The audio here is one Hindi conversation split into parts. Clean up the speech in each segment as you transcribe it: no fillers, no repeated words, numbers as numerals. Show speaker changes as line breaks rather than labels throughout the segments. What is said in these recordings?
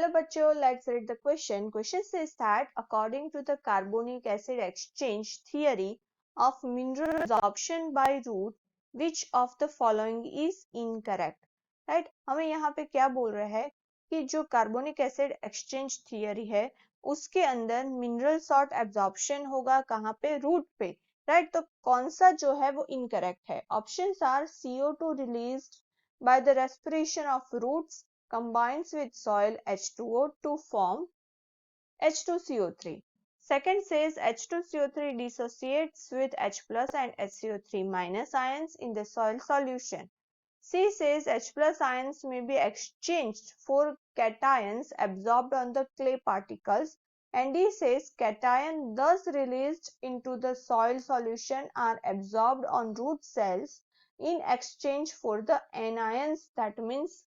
Hello बच्चों, let's read the question. Question says that according to the carbonic acid exchange theory of mineral absorption by root, which of the following is incorrect? Right? हमें यहाँ पे क्या बोल रहा है कि जो कार्बोनिक एसिड एक्सचेंज थियरी है उसके अंदर मिनरल सॉल्ट एब्जॉर्प्शन होगा कहाँ पे? रूट पे. राइट? तो कौन सा जो है वो इनकरेक्ट है? Options are CO2 released by the respiration of roots combines with soil H2O to form H2CO3. Second says H2CO3 dissociates with H plus and HCO3 minus ions in the soil solution. C says H plus ions may be exchanged for cations absorbed on the clay particles, and D says cation thus released into the soil solution are absorbed on root cells in exchange for the anions, that means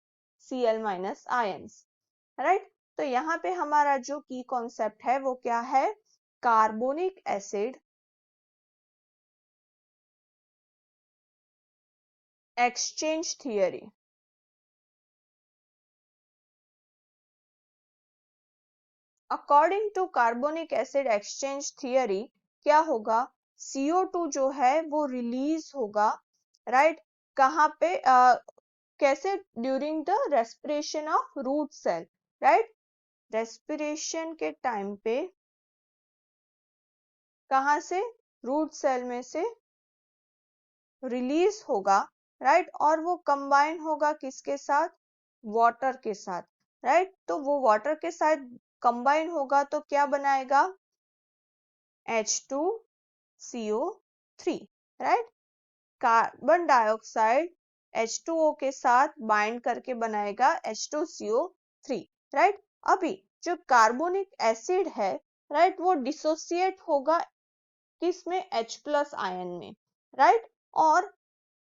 Cl minus ions. Right? तो यहाँ पे हमारा जो की कॉन्सेप्ट है वो क्या है? Carbonic acid exchange theory. According to carbonic acid exchange theory क्या होगा? CO2 जो है वो रिलीज होगा. राइट? कहाँ पे? कैसे? During the respiration of root cell. Right? Respiration के टाइम पे कहाँ से? रूट सेल में से रिलीज होगा. राइट? और वो कंबाइन होगा किसके साथ? वाटर के साथ. राइट? तो वो वाटर के साथ कंबाइन होगा तो क्या बनाएगा? H2CO3. Right? Carbon dioxide H2O के साथ बाइंड करके बनाएगा H2CO3. राइट? अभी जो कार्बोनिक एसिड है, राइट, वो डिसोसिएट होगा किसमें? H प्लस आयन में. राइट? और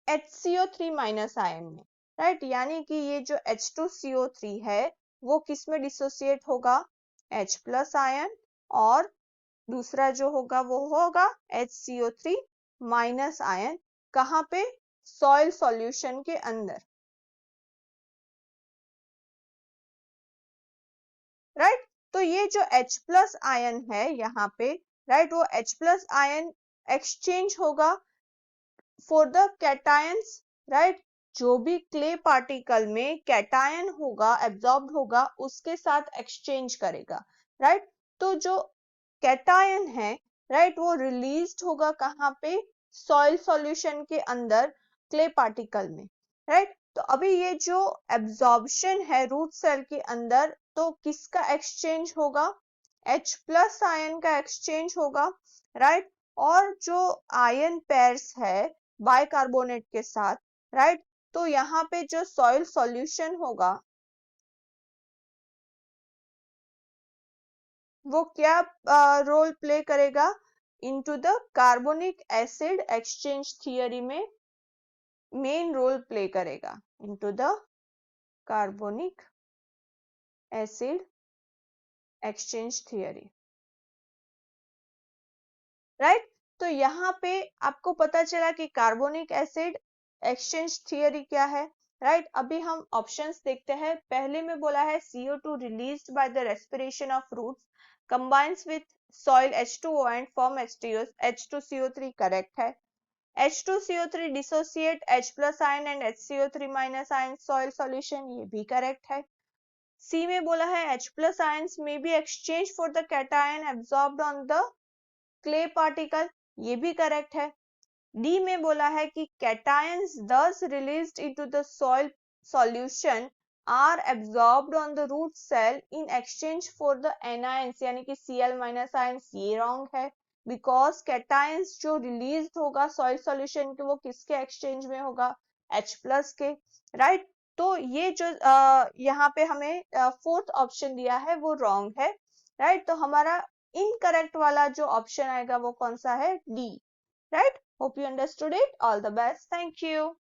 HCO3 माइनस आयन में. राइट? यानी कि ये जो H2CO3 है वो किस में डिसोसिएट होगा? H प्लस आयन, और दूसरा जो होगा वो होगा HCO3 माइनस आयन. कहाँ पे? सॉइल सॉल्यूशन के अंदर. राइट? तो ये जो H प्लस आयन है यहाँ पे, राइट, वो H प्लस आयन एक्सचेंज होगा फॉर द कैटायंस. राइट? जो भी क्ले पार्टिकल में कैटायन होगा, एब्जॉर्ब होगा, उसके साथ एक्सचेंज करेगा. राइट? तो जो कैटायन है, राइट, वो रिलीज्ड होगा कहाँ पे? सॉइल सॉल्यूशन के अंदर क्ले पार्टिकल में. राइट? तो अभी ये जो एब्जॉर्प्शन है रूट सेल के अंदर, तो किसका एक्सचेंज होगा? H प्लस आयन का एक्सचेंज होगा. राइट? और जो आयन पेयर्स है बाइकार्बोनेट के साथ, राइट, तो यहाँ पे जो सॉइल सॉल्यूशन होगा वो क्या रोल प्ले करेगा? Into the carbonic acid exchange theory में मेन रोल प्ले करेगा. Into the carbonic acid exchange theory. Right? तो यहाँ पे आपको पता चला कि कार्बोनिक एसिड एक्सचेंज थियरी क्या है. राइट? अभी हम ऑप्शंस देखते हैं. पहले में बोला है CO2 released by the respiration of roots combines with soil H2O and form H2CO3. Correct है. H2CO3 dissociate H plus ion and HCO3 minus ion soil solution. ये भी करेक्ट है. C में बोला है H plus ions may be exchanged for the cation absorbed on the clay particle. ये भी करेक्ट है. डी में बोला है कि cations thus released into the soil solution are absorbed on the root cell in exchange for the anions, यानी कि Cl minus ions. ये रॉन्ग है, बिकॉज cations जो रिलीज होगा सॉइल सॉल्यूशन के वो किसके एक्सचेंज में होगा? H प्लस के. राइट? तो ये जो यहाँ पे हमें फोर्थ ऑप्शन दिया है वो रॉन्ग है. राइट? तो हमारा इनकरेक्ट वाला जो ऑप्शन आएगा वो कौन सा है? D. Right? Hope you understood it. All the best. Thank you.